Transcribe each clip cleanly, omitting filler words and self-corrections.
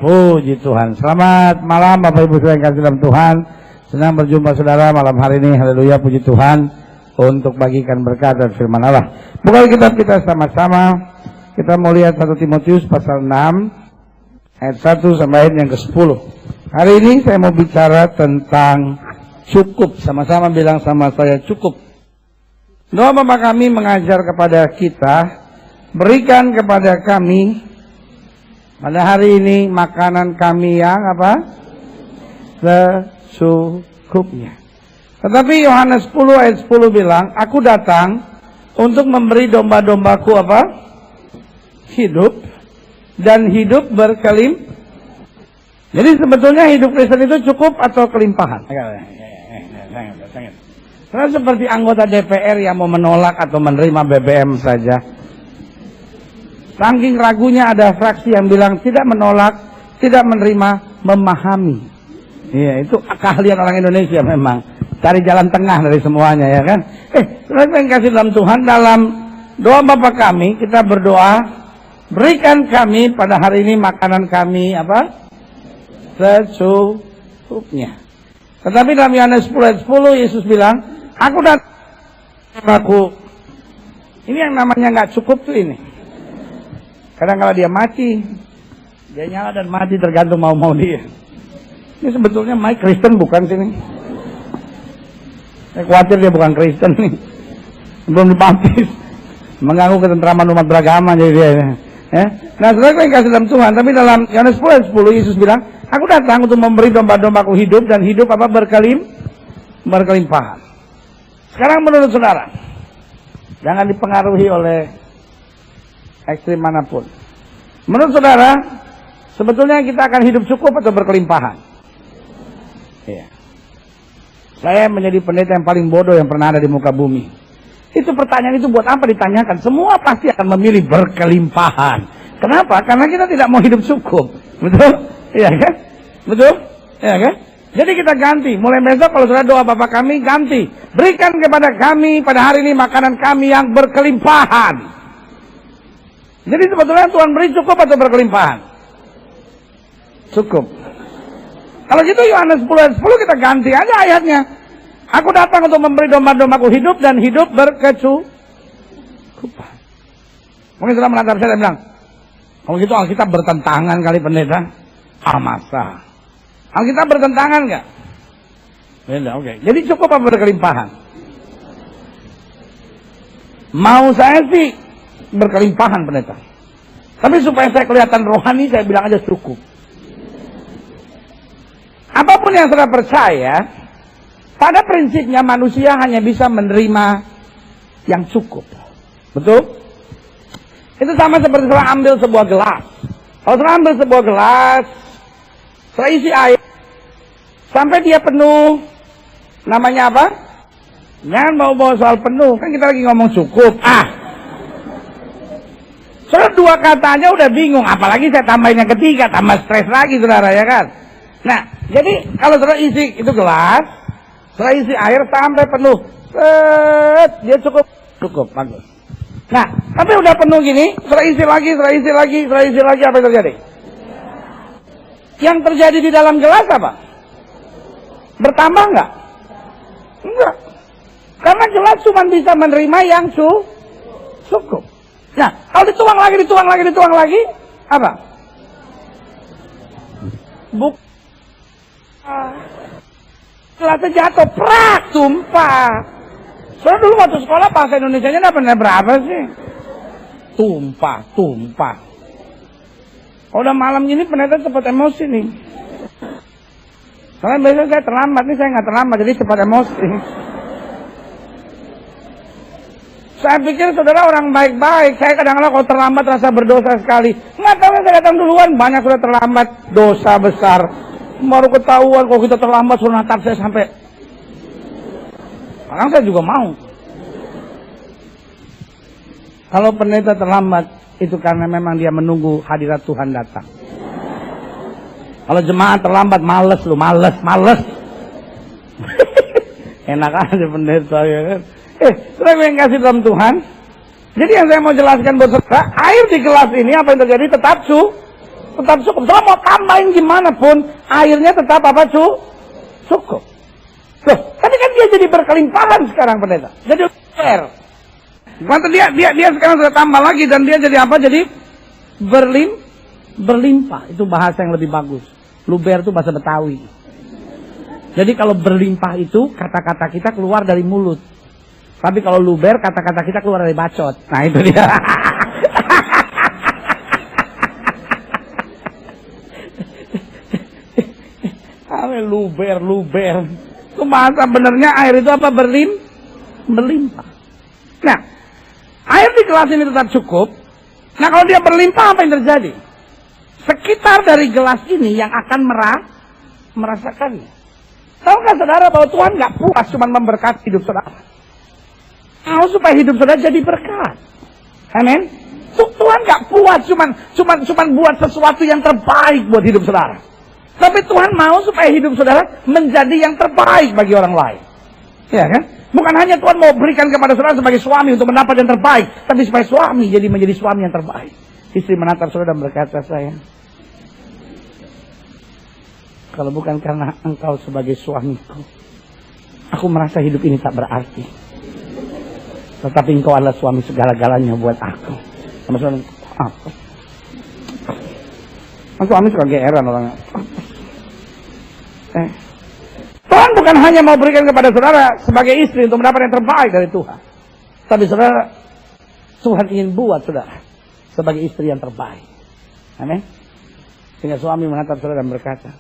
Puji Tuhan. Selamat malam Bapak Ibu saudara yang kasih dalam Tuhan. Senang berjumpa saudara malam hari ini. Haleluya, puji Tuhan untuk bagikan berkat dan firman Allah. Buka kitab kita sama-sama. Kita mau lihat 1 Timotius pasal 6 ayat 1 sampai ayat yang ke-10. Hari ini saya mau bicara tentang cukup. Sama-sama bilang sama saya, cukup. Doa Bapa kami mengajar kepada kita, berikan kepada kami pada hari ini makanan kami yang apa? Secukupnya. Tetapi Yohanes 10 ayat 10 bilang, aku datang untuk memberi domba-dombaku apa? Hidup, dan hidup berkelimpahan. Jadi sebetulnya hidup Kristen itu cukup atau kelimpahan? Karena seperti anggota DPR yang mau menolak atau menerima BBM saja. Saking ragunya ada fraksi yang bilang tidak menolak, tidak menerima, memahami. Iya, itu keahlian orang Indonesia memang. Cari jalan tengah dari semuanya, ya kan? Saudara yang kasih dalam Tuhan, dalam doa Bapa kami, kita berdoa, berikan kami pada hari ini makanan kami, apa? Secukupnya. Tetapi dalam Yohanes 10 ayat 10, Yesus bilang, ini yang namanya nggak cukup tuh ini. Kadang kalau dia mati, dia nyala dan mati tergantung mau dia. Ini sebetulnya Mike Kristen bukan sini. Saya khawatir dia bukan Kristen nih. Belum dibaptis. Mengganggu ketentraman umat beragama jadi dia. Ya. Nah, saudara yang kasih dalam Tuhan, tapi dalam Yohanes 10 ayat 10 Yesus bilang, aku datang untuk memberi domba-dombaku hidup dan hidup apa? Berkelimpahan. Sekarang menurut saudara, jangan dipengaruhi oleh ekstrim manapun. Menurut saudara, sebetulnya kita akan hidup cukup atau berkelimpahan? Iya. Saya menjadi pendeta yang paling bodoh yang pernah ada di muka bumi. Itu pertanyaan itu buat apa ditanyakan? Semua pasti akan memilih berkelimpahan. Kenapa? Karena kita tidak mau hidup cukup. Betul? Iya kan? Betul? Iya kan? Jadi kita ganti. Mulai besok kalau sudah doa Bapa kami, ganti. Berikan kepada kami pada hari ini makanan kami yang berkelimpahan. Jadi sebetulnya Tuhan beri cukup atau berkelimpahan? Cukup. Kalau gitu Yohanes 10 ayat 10 kita ganti aja ayatnya. Aku datang untuk memberi domba-dombaku hidup dan hidup berkecukupan. Mungkin sudah menatap saya dan bilang, kalau gitu Alkitab bertentangan kali pendeta. Masa? Alkitab bertentangan nggak? Beda, oke. Jadi cukup apa berkelimpahan? Mau saya sih berkelimpahan pendeta. Tapi supaya saya kelihatan rohani, saya bilang aja cukup. Apapun yang saudara percaya, pada prinsipnya manusia hanya bisa menerima yang cukup. Betul? Itu sama seperti saudara ambil sebuah gelas. Kalau saudara ambil sebuah gelas, saudara isi air, sampai dia penuh, namanya apa? Jangan bawa soal penuh, kan kita lagi ngomong cukup. Saudara dua katanya udah bingung, apalagi saya tambahin yang ketiga, tambah stres lagi saudara, ya kan? Nah, jadi kalau saudara isi itu gelas, saudara isi air sampai penuh, dia cukup, bagus. Nah, tapi udah penuh gini, saudara isi lagi, apa yang terjadi? Yang terjadi di dalam gelas apa? Bertambah nggak? Enggak. Karena gelas cuma bisa menerima yang cukup. Nah, kalau dituang lagi, apa? Gelasnya jatuh, prak, tumpah. Soalnya dulu waktu sekolah bahasa Indonesianya dapat berapa sih? Tumpah. Udah malam ini pendeta cepat emosi nih. Soalnya biasanya saya terlambat, nih saya nggak terlambat, jadi cepat emosi. Saya pikir saudara orang baik-baik. Saya kadang-kadang kalau terlambat rasa berdosa sekali. Nggak tahu saya datang duluan. Banyak sudah terlambat. Dosa besar. Baru ketahuan kalau kita terlambat suruh natap saya sampai. Kadang saya juga mau. Kalau pendeta terlambat, itu karena memang dia menunggu hadirat Tuhan datang. Kalau jemaat terlambat, males. Enak aja pendeta, ya kan? Saudara yang kasih dalam Tuhan. Jadi yang saya mau jelaskan buat saudara, air di gelas ini apa yang terjadi tetap Tetap cukup. Soalnya mau tambahin gimana pun, airnya tetap apa cukup. Loh, tapi kan dia jadi berkelimpahan sekarang pendeta. Jadi fair. Maka dia sekarang sudah tambah lagi dan dia jadi apa? Jadi berlimpah. Itu bahasa yang lebih bagus. Luber itu bahasa Betawi. Jadi kalau berlimpah itu kata-kata kita keluar dari mulut. Tapi kalau luber kata-kata kita keluar dari bacot. Nah itu dia. Luber. Itu bahasa benernya air itu apa? Berlimpah. Nah, air di gelas ini tetap cukup. Nah kalau dia berlimpah apa yang terjadi? Sekitar dari gelas ini yang akan merasakannya. Tahukah saudara bahwa Tuhan gak puas cuma memberkati hidup saudara? Mau supaya hidup saudara jadi berkat. Amin. Tuhan gak puas cuman buat sesuatu yang terbaik buat hidup saudara. Tapi Tuhan mau supaya hidup saudara menjadi yang terbaik bagi orang lain. Ya kan? Bukan hanya Tuhan mau berikan kepada saudara sebagai suami untuk mendapat yang terbaik, tapi supaya suami jadi menjadi suami yang terbaik. Istri menatap saudara dan berkata, sayang, kalau bukan karena engkau sebagai suamiku, aku merasa hidup ini tak berarti. Tetapi engkau adalah suami segala-galanya buat aku. Sama saudara, apa? Suami suka geeran orangnya. Tuhan bukan hanya mau berikan kepada saudara sebagai istri untuk mendapat yang terbaik dari Tuhan. Tapi saudara, Tuhan ingin buat saudara sebagai istri yang terbaik. Amin. Sehingga suami menatap saudara dan berkata,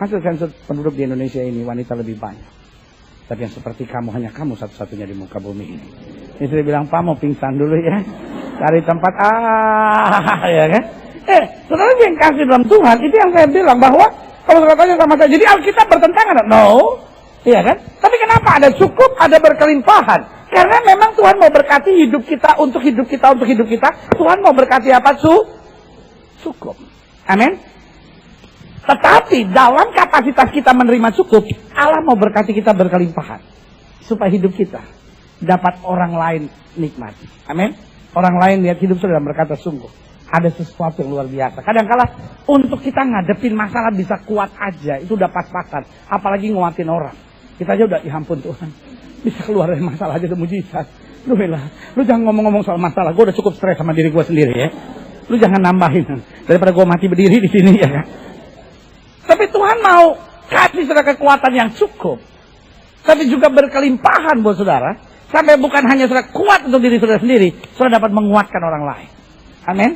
hasil sensus penduduk di Indonesia ini wanita lebih banyak. Tapi yang seperti kamu, hanya kamu satu-satunya di muka bumi ini. Istri bilang, Pak mau pingsan dulu ya. Cari tempat, ya kan. Saudara yang kasih dalam Tuhan, itu yang saya bilang bahwa kalau saudara tanya sama saya, jadi Alkitab bertentangan? No. Iya kan? Tapi kenapa ada cukup, ada berkelimpahan? Karena memang Tuhan mau berkati hidup kita, untuk hidup kita. Tuhan mau berkati apa? Cukup. Amin. Tetapi dalam kapasitas kita menerima cukup, Allah mau berkati kita berkelimpahan. Supaya hidup kita dapat orang lain nikmati. Amin. Orang lain lihat hidup saudara dan berkata, sungguh ada sesuatu yang luar biasa. Kadang-kala untuk kita ngadepin masalah bisa kuat aja, itu udah pas-pasan. Apalagi nguatin orang. Kita aja udah, ya ampun Tuhan, bisa keluar dari masalah aja, udah mujizat. Lu jangan ngomong-ngomong soal masalah, gue udah cukup stres sama diri gue sendiri ya. Lu jangan nambahin, daripada gue mati berdiri di sini ya kan. Tapi Tuhan mau kasih saudara kekuatan yang cukup, tapi juga berkelimpahan buat saudara. Sampai bukan hanya saudara kuat untuk diri saudara sendiri, saudara dapat menguatkan orang lain. Amin.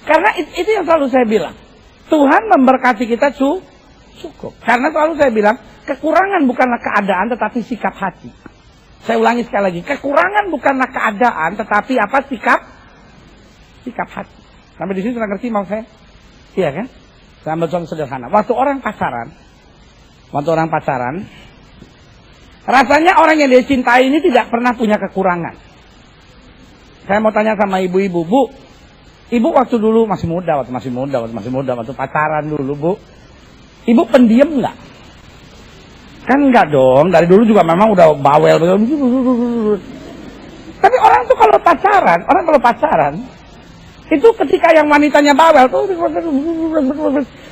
Karena itu yang selalu saya bilang. Tuhan memberkati kita cukup. Karena selalu saya bilang, kekurangan bukanlah keadaan tetapi sikap hati. Saya ulangi sekali lagi, kekurangan bukanlah keadaan tetapi apa? Sikap hati. Sampai di sini sudah ngerti mau saya? Iya kan? Saya ambil contoh sederhana. Waktu orang pacaran, rasanya orang yang dia cintai ini tidak pernah punya kekurangan. Saya mau tanya sama ibu-ibu, Bu, ibu waktu dulu waktu pacaran dulu, Bu, ibu pendiam nggak? Kan nggak dong, dari dulu juga memang udah bawel. Tapi orang tuh kalau pacaran, itu ketika yang wanitanya bawel tuh,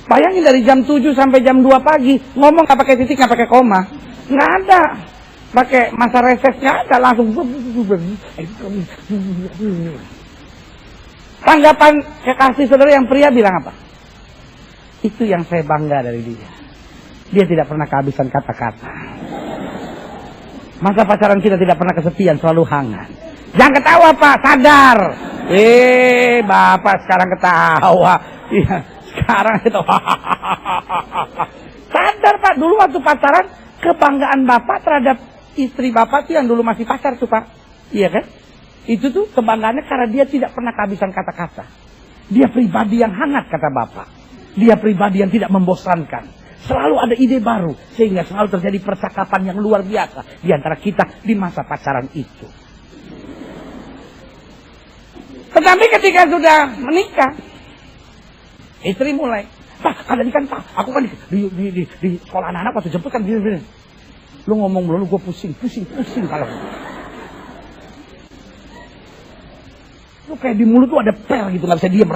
bayangin dari jam 7 sampai jam 2 pagi, ngomong nggak pakai titik, nggak pakai koma, nggak ada. Pakai masa reses nggak ada, langsung. Tanggapan kekasih saudara yang pria bilang apa? Itu yang saya bangga dari dia. Dia tidak pernah kehabisan kata-kata. Masa pacaran kita tidak pernah kesepian, selalu hangat. Jangan ketawa Pak, sadar. Bapak sekarang ketawa. Iya, sekarang ketawa. Sadar Pak, dulu waktu pacaran, kebanggaan Bapak terhadap istri Bapak tuh yang dulu masih pacar tuh Pak. Iya kan? Itu tuh kebanggaannya karena dia tidak pernah kehabisan kata-kata. Dia pribadi yang hangat kata Bapak. Dia pribadi yang tidak membosankan. Selalu ada ide baru. Sehingga selalu terjadi percakapan yang luar biasa di antara kita di masa pacaran itu. Tetapi ketika sudah menikah, istri mulai, Pak, ada ikan Pak. Aku kan di sekolah anak-anak waktu jemput kan gini. Lu ngomong melulu gue pusing kalau. Lu kayak di mulut tuh ada pel gitu, nggak bisa diem.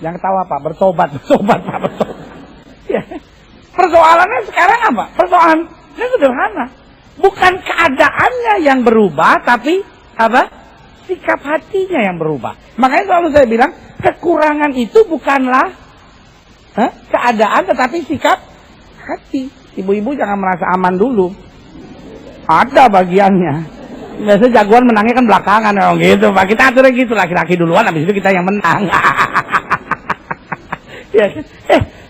Yang ketawa Pak, bertobat Pak, bertobat. Ya. Persoalannya sekarang apa? Persoalannya sederhana. Bukan keadaannya yang berubah, tapi apa? Sikap hatinya yang berubah. Makanya selalu saya bilang, kekurangan itu bukanlah keadaan, tetapi sikap hati. Ibu-ibu jangan merasa aman dulu. Ada bagiannya. Biasanya jagoan menangnya kan belakangan, gitu Pak. Kita aturnya gitu, laki-laki duluan, habis itu kita yang menang. Ya,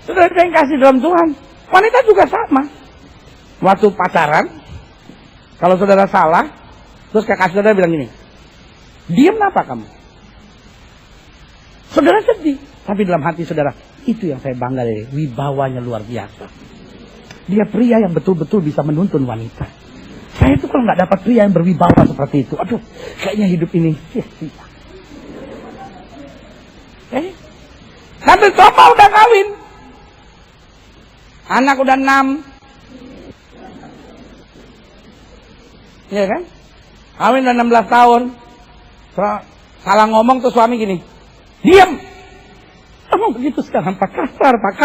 saudara yang kasih dalam Tuhan, wanita juga sama. Waktu pacaran, kalau saudara salah, terus kakak saudara bilang gini, diam apa kamu? Saudara sedih, tapi dalam hati saudara, itu yang saya bangga dari wibawanya luar biasa. Dia pria yang betul-betul bisa menuntun wanita. Saya itu kalau nggak dapat pria yang berwibawa seperti itu, aduh, kayaknya hidup ini sia-sia. Tapi coba udah kawin, anak udah 6, ya kan? Kawin udah 16 tahun, salah ngomong tuh suami gini, diam. Emang begitu sekarang Pak, kasar Pak.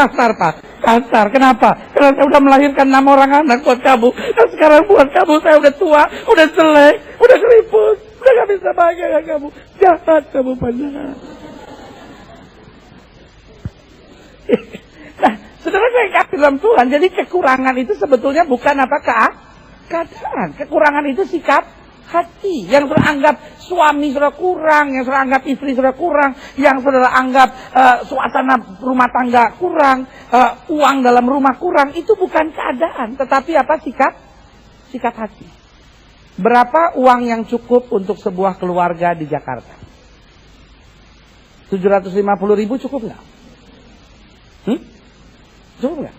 Kenapa? Karena saya udah melahirkan 6 orang anak buat kamu. Dan sekarang buat kamu saya udah tua, udah jelek, udah keriput, udah gak bisa bahagia dengan kamu. Jahat kamu pandangan. Nah, saudara saya kasih dalam Tuhan, jadi kekurangan itu sebetulnya bukan apa keadaan. Kekurangan itu sikap hati. Yang saudara anggap suami saudara kurang, yang saudara anggap istri saudara kurang, yang saudara anggap suasana rumah tangga kurang, uang dalam rumah kurang, itu bukan keadaan, tetapi apa? Sikap hati. Berapa uang yang cukup untuk sebuah keluarga di Jakarta? 750.000 cukup nggak? Cukup nggak?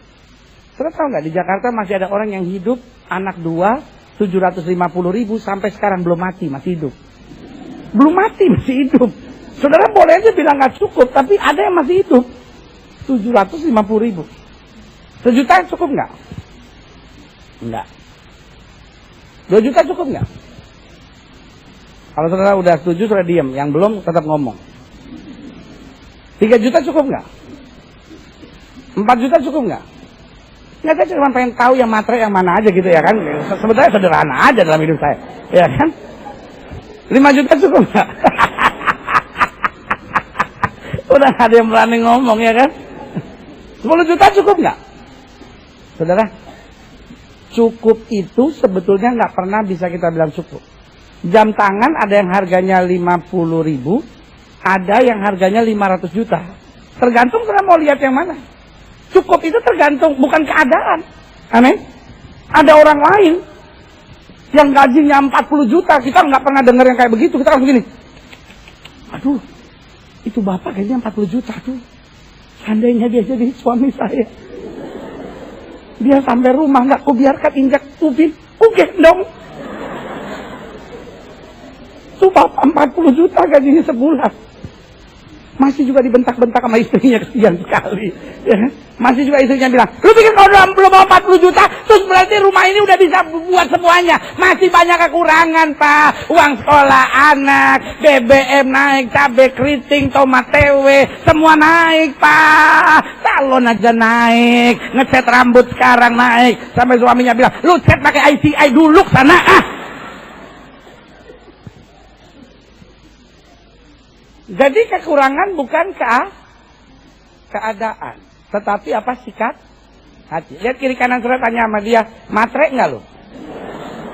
Saudara tahu nggak di Jakarta masih ada orang yang hidup anak 2 750.000 sampai sekarang belum mati, masih hidup. Belum mati, masih hidup. Saudara boleh aja bilang nggak cukup, tapi ada yang masih hidup. 750.000. 1 juta cukup nggak? Enggak. 2 juta cukup nggak? Kalau saudara udah setuju, saudara diam. Yang belum tetap ngomong. 3 juta cukup nggak? 4 juta cukup nggak? Nggak, saya cuma pengen tahu yang materai yang mana aja gitu ya kan. Sebenarnya sederhana aja dalam hidup saya. Ya kan? 5 juta cukup nggak? Udah gak ada yang berani ngomong ya kan? 10 juta cukup nggak? Saudara, cukup itu sebetulnya nggak pernah bisa kita bilang cukup. Jam tangan ada yang harganya 50.000, ada yang harganya 500 juta. Tergantung saudara mau lihat yang mana. Cukup itu tergantung, bukan keadaan. Amin. Ada orang lain yang gajinya 40 juta, kita nggak pernah dengar yang kayak begitu. Kita langsung gini, aduh, itu bapak kayaknya 40 juta tuh. Seandainya dia jadi suami saya, dia sampai rumah nggak kubiarkan injak ubin, gendong. Tuh bapak 40 juta gajinya sebulan. Masih juga dibentak-bentak sama istrinya, kesian sekali. Ya. Masih juga istrinya bilang, lu pikir kalau belum mau 40 juta, terus berarti rumah ini udah bisa buat semuanya. Masih banyak kekurangan, Pak. Uang sekolah anak, BBM naik, cabai keriting, tomat tewe, semua naik, Pak. Salon aja naik, ngecat rambut sekarang naik. Sampai suaminya bilang, lu cat pakai ICI dulu sana, ah. Jadi kekurangan bukan keadaan, tetapi apa? Sikap hati. Lihat kiri kanan saudara, tanya sama dia, matre nggak lu?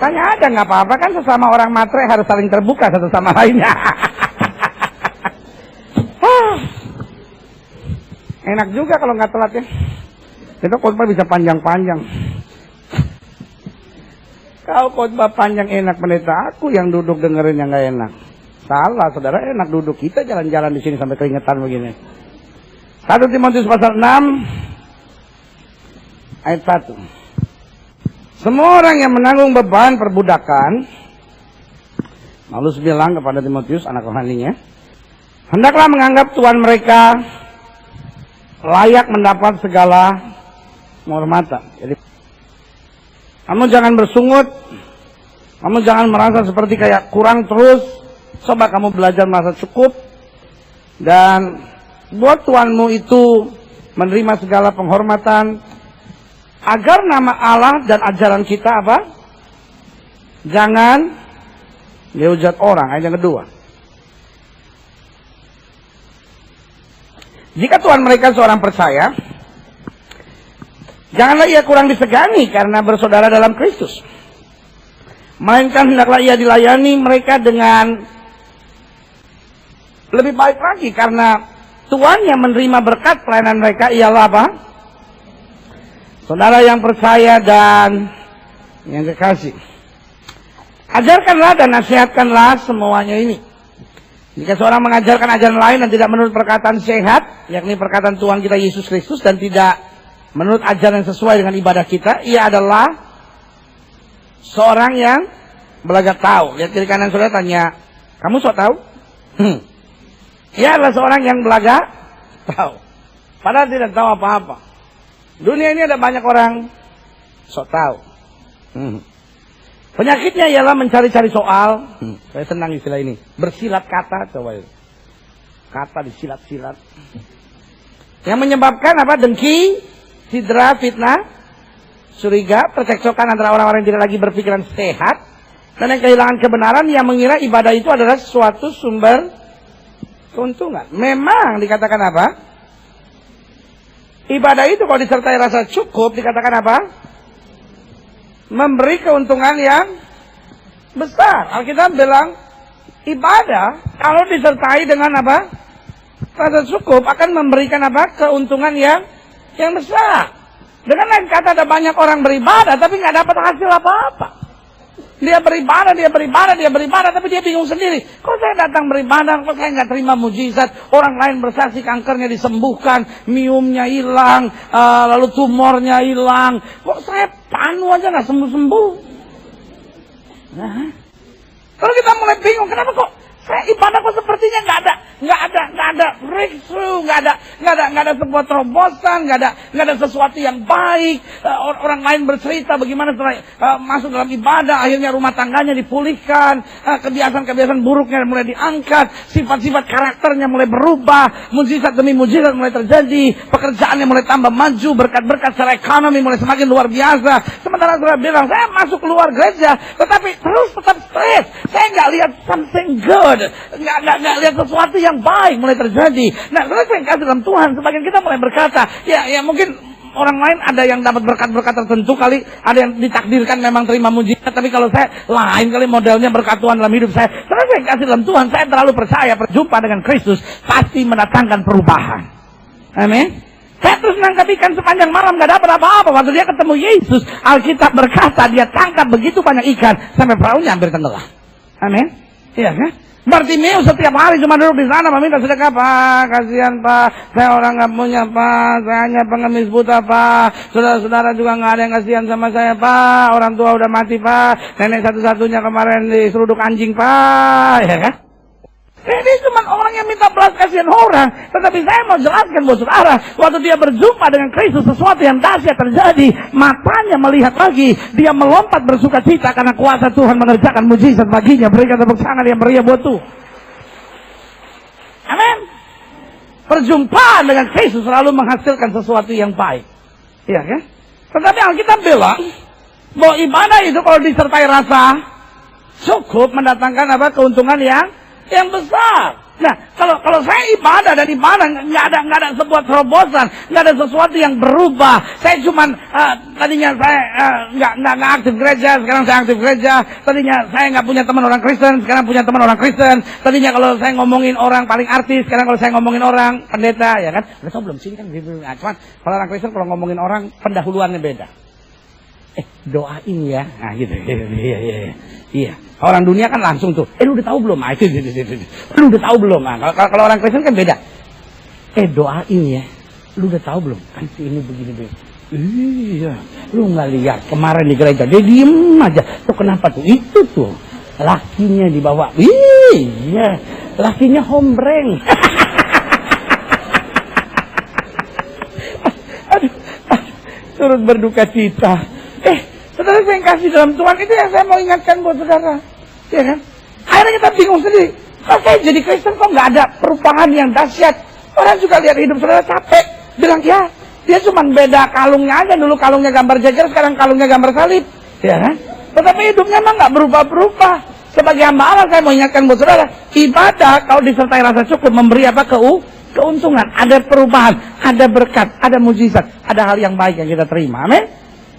Tanya aja, nggak apa-apa kan, sesama orang matre harus saling terbuka satu sama lainnya. Enak juga kalau nggak telat ya. Itu khotbah bisa panjang-panjang. Kau khotbah panjang enak pendeta, aku yang duduk dengerin yang nggak enak. Salah saudara, enak duduk, kita jalan-jalan di sini sampai keringetan begini. 1 Timotius pasal 6 ayat 1. Semua orang yang menanggung beban perbudakan, Paulus bilang kepada Timotius anak rohaninya, hendaklah menganggap tuan mereka layak mendapat segala penghormatan. Jadi kamu jangan bersungut, kamu jangan merasa seperti kayak kurang terus. Coba kamu belajar merasa cukup dan buat Tuhanmu itu menerima segala penghormatan, agar nama Allah dan ajaran kita apa? Jangan dihujat orang. Ayat yang kedua. Jika Tuhan mereka seorang percaya, janganlah ia kurang disegani karena bersaudara dalam Kristus. Melainkan hendaklah ia dilayani mereka dengan lebih baik lagi, karena Tuhan yang menerima berkat pelayanan mereka ialah apa? Saudara yang percaya dan yang kekasih. Ajarkanlah dan nasihatkanlah semuanya ini. Jika seorang mengajarkan ajaran lain dan tidak menurut perkataan sehat, yakni perkataan Tuhan kita Yesus Kristus, dan tidak menurut ajaran yang sesuai dengan ibadah kita, ia adalah seorang yang belaga tahu. Lihat kiri kanan saudara, tanya, kamu sok tahu? Ia adalah seorang yang belaga tahu, padahal tidak tahu apa-apa. Dunia ini ada banyak orang sok tahu. Penyakitnya ialah mencari-cari soal. Saya senang istilah ini. Bersilat kata, coba itu. Kata disilat-silat. Yang menyebabkan apa? Dengki, sidra, fitnah, curiga, percekcokan antara orang-orang yang tidak lagi berpikiran sehat, dan yang kehilangan kebenaran, yang mengira ibadah itu adalah suatu sumber keuntungan. Memang dikatakan apa? Ibadah itu kalau disertai rasa cukup, dikatakan apa? Memberi keuntungan yang besar. Alkitab bilang ibadah kalau disertai dengan apa? Rasa cukup akan memberikan apa? Keuntungan yang besar. Dengan lain kata, ada banyak orang beribadah tapi nggak dapat hasil apa-apa. Dia beribadah, tapi dia bingung sendiri. Kok saya datang beribadah, kok saya nggak terima mujizat? Orang lain bersaksi kankernya disembuhkan, miumnya hilang, lalu tumornya hilang. Kok saya panu aja nggak sembuh-sembuh? Nah, kalau kita mulai bingung, kenapa kok saya ibadah kok sepertinya nggak ada breakthrough, nggak ada sebuah terobosan, nggak ada sesuatu yang baik. Orang lain bercerita bagaimana setelah masuk dalam ibadah, akhirnya rumah tangganya dipulihkan, kebiasaan-kebiasaan buruknya mulai diangkat, sifat-sifat karakternya mulai berubah, mujizat demi mujizat mulai terjadi, pekerjaannya mulai tambah maju, berkat-berkat secara ekonomi mulai semakin luar biasa. Sementara saudara bilang, saya masuk keluar gereja, tetapi tetap stres, saya nggak lihat something good. Nggak lihat sesuatu yang baik mulai terjadi. Nah, kalau saya kasih dalam Tuhan, sebagian kita mulai berkata, ya mungkin orang lain ada yang dapat berkat-berkat tertentu kali, ada yang ditakdirkan memang terima mujizat, tapi kalau saya lain kali modelnya berkat Tuhan dalam hidup saya. Karena saya kasih dalam Tuhan, saya terlalu percaya berjumpa dengan Kristus pasti mendatangkan perubahan. Amin. Saya terus nangkap ikan sepanjang malam, gak dapat apa-apa. Waktu dia ketemu Yesus, Alkitab berkata dia tangkap begitu banyak ikan sampai perahunya hampir tenggelam. Amin. Iya kan? Bartimeus setiap hari cuma duduk di sana meminta sedekah. Pak, kasihan Pak, saya orang nggak punya Pak, saya hanya pengemis buta Pak, saudara-saudara juga nggak ada yang kasihan sama saya Pak, orang tua udah mati Pak, nenek satu-satunya kemarin diseruduk anjing Pak, ya kan? Ini cuma orang yang minta belas kasihan orang. Tetapi saya mau jelaskan buat saudara, waktu dia berjumpa dengan Kristus, sesuatu yang dahsyat terjadi. Matanya melihat lagi, dia melompat bersuka cita karena kuasa Tuhan mengerjakan mujizat baginya. Berikan tepuk tangan yang meriah buat Tuhan. Amin. Perjumpaan dengan Kristus selalu menghasilkan sesuatu yang baik. Iya kan? Tetapi Alkitab bilang bahwa ibadah itu kalau disertai rasa cukup mendatangkan apa? Keuntungan yang besar. Nah, kalau saya ibadah dan ibadah nggak ada sebuah terobosan, nggak ada sesuatu yang berubah. Saya cuman tadinya saya nggak aktif gereja, sekarang saya aktif gereja. Tadinya saya nggak punya teman orang Kristen, sekarang punya teman orang Kristen. Tadinya kalau saya ngomongin orang paling artis, sekarang kalau saya ngomongin orang pendeta, ya kan? Udah tau belum sini kan? Nah, cuman kalau orang Kristen kalau ngomongin orang pendahuluannya beda. Doain ya, nah gitu. Iya. Orang dunia kan langsung tuh, lu udah tahu belum? Ah, itu. Lu udah tahu belum? Nah, kalau orang Kristen kan beda. Doain ya. Lu udah tahu belum? Kan ini begini. Iya. Lu nggak lihat kemarin di gereja, dia diem aja. Tuh kenapa tuh? Itu tuh. Lakinya dibawa. Iya. Lakinya hombreng. Aduh. Turut berduka cita. Saudara saya yang kasih dalam Tuhan, itu yang saya mau ingatkan buat saudara. Ya kan? Akhirnya kita bingung sendiri. Kok saya jadi Kristen kok nggak ada perubahan yang dahsyat? Orang juga lihat hidup saudara capek. Bilang, ya, dia cuma beda kalungnya aja. Dulu kalungnya gambar jajar, sekarang kalungnya gambar salib. Ya kan? Tetapi hidupnya emang nggak berubah-berubah. Sebagai hamba Allah, saya mau ingatkan buat saudara, ibadah kalau disertai rasa syukur memberi apa? Keuntungan. Ada perubahan, ada berkat, ada mujizat, ada hal yang baik yang kita terima. Amin.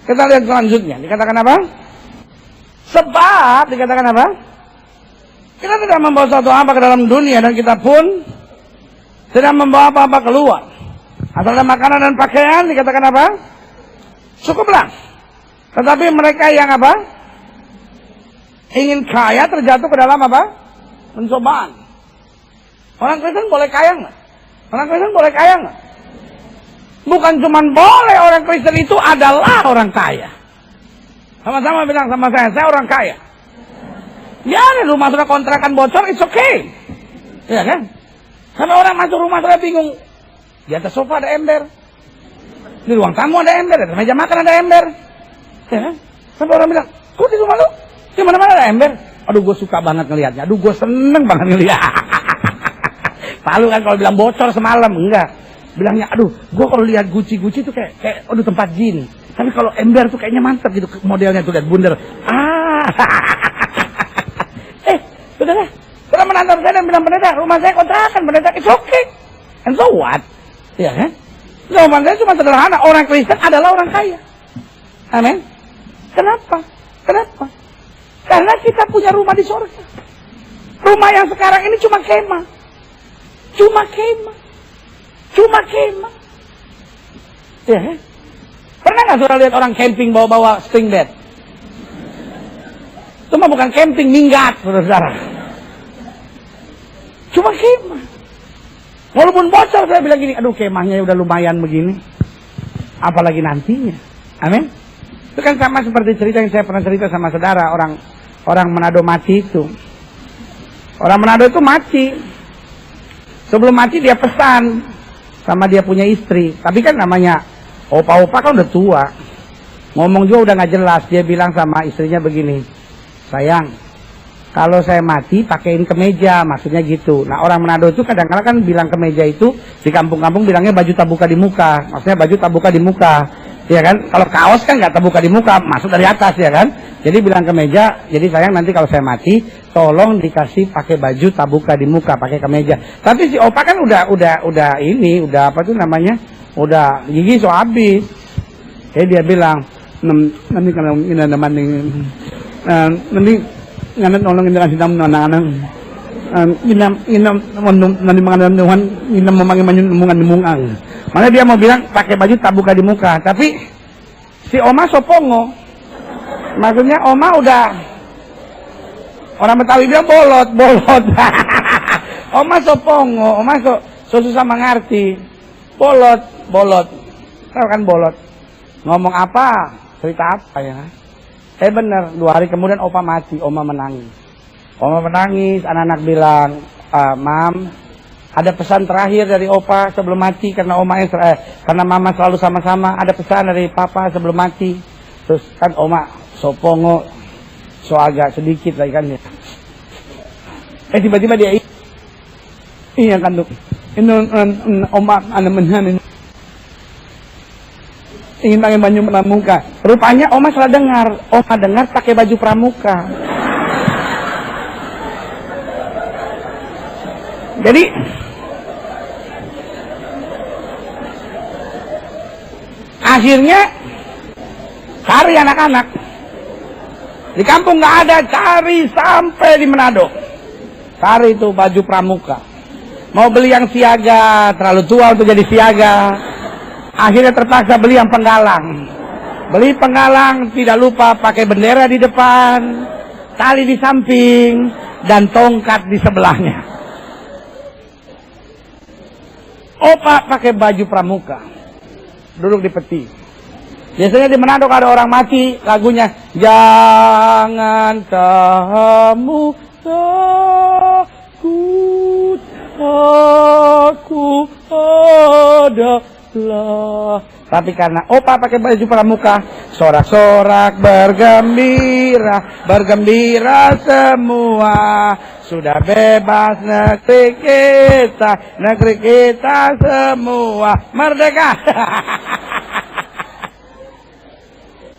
Kita lihat selanjutnya. Dikatakan apa? Sebab, dikatakan apa? Kita tidak membawa suatu apa ke dalam dunia, dan kita pun tidak membawa apa-apa keluar. Asal ada makanan dan pakaian, dikatakan apa? Cukuplah. Tetapi mereka yang apa? Ingin kaya terjatuh ke dalam apa? Pencobaan. Orang Kristen boleh kaya nggak? Orang Kristen boleh kaya nggak? Bukan cuma boleh, orang Kristen itu adalah orang kaya. Sama-sama bilang sama saya orang kaya. Ya, rumah sudah kontrakan bocor, it's okay. Ya kan? Sampai orang masuk rumah saya bingung. Di atas sofa ada ember. Di ruang tamu ada ember, di meja makan ada ember. Ya kan? Sampai orang bilang, kok di rumah lu? Di mana-mana ada ember. Aduh, gue suka banget ngelihatnya. Aduh, gue seneng banget ngelihat. Palu kan kalau bilang bocor semalam, enggak. Bilangnya, aduh, gue kalau lihat guci-guci tuh kayak, aduh tempat jin. Tapi kalau ember tuh kayaknya mantap gitu modelnya tuh, lihat bundar. Saudara, saudara menantang saya dan bilang, pendeta, rumah saya kontrakan, pendeta, it's okay. And so what? Ya kan? Jawaban saya cuma sederhana, orang Kristen adalah orang kaya. Amin. Kenapa? Kenapa? Karena kita punya rumah di surga. Rumah yang sekarang ini cuma kemah. Cuma kemah. Cuma kemah. Ya kan? Pernah nggak saudara lihat orang camping bawa-bawa spring bed? Itu mah bukan camping, minggat, saudara. Cuma kemah. Walaupun bocor, saya bilang gini, aduh kemahnya udah lumayan begini. Apalagi nantinya. Amin. Itu kan sama seperti cerita yang saya pernah cerita sama saudara, orang Manado mati itu. Orang Manado itu mati. Sebelum mati dia pesan sama dia punya istri. Tapi kan namanya opa-opa kan udah tua. Ngomong juga udah nggak jelas. Dia bilang sama istrinya begini, sayang, kalau saya mati pakein kemeja, maksudnya gitu. Nah, orang Manado itu kadang-kadang kan bilang kemeja itu di kampung-kampung bilangnya baju tak buka di muka. Maksudnya baju tak buka di muka. Ya kan? Kalau kaos kan nggak terbuka di muka, masuk dari atas, ya kan? Jadi bilang kemeja, jadi sayang nanti kalau saya mati, tolong dikasih pakai baju tak buka di muka, pakai kemeja. Tapi si opa kan udah apa tuh namanya? Udah gigi so habis. Jadi dia bilang, nanti kalau ini namanya nanti nganat nolongin dengan sidang anak-anak inam nanti mengenal Tuhan inam memanggil mungan. Mana dia mau bilang pakai baju tak buka di muka, tapi si oma sopongo, maksudnya oma udah orang Betawi bilang bolot. Oma sopongo, oma so susah mengerti, bolot, tahu kan bolot, ngomong apa, cerita apa ya? Bener, 2 hari kemudian opa mati, oma menangis. Oma menangis, anak-anak bilang, Mam, ada pesan terakhir dari opa sebelum mati, karena karena mama selalu sama-sama, ada pesan dari papa sebelum mati. Terus kan oma sopongo, so agak sedikit lagi kan ya. Tiba-tiba dia, iya kan tuh, ini oma anak menhan ingin pakai baju pramuka. Rupanya oma salah dengar. Oma dengar pakai baju pramuka. Jadi akhirnya cari anak-anak. Di kampung nggak ada, cari sampai di Manado. Cari itu baju pramuka. Mau beli yang siaga, terlalu tua untuk jadi siaga. Akhirnya terpaksa beli yang penggalang. Beli penggalang, tidak lupa pakai bendera di depan, tali di samping, dan tongkat di sebelahnya. Opa pakai baju pramuka, duduk di peti. Biasanya di Manado kalau ada orang mati, lagunya jangan kamu takut, aku ada. Tapi karena opa pakai baju pramuka, sorak-sorak bergembira, bergembira semua, Sudah bebas negeri kita semua merdeka.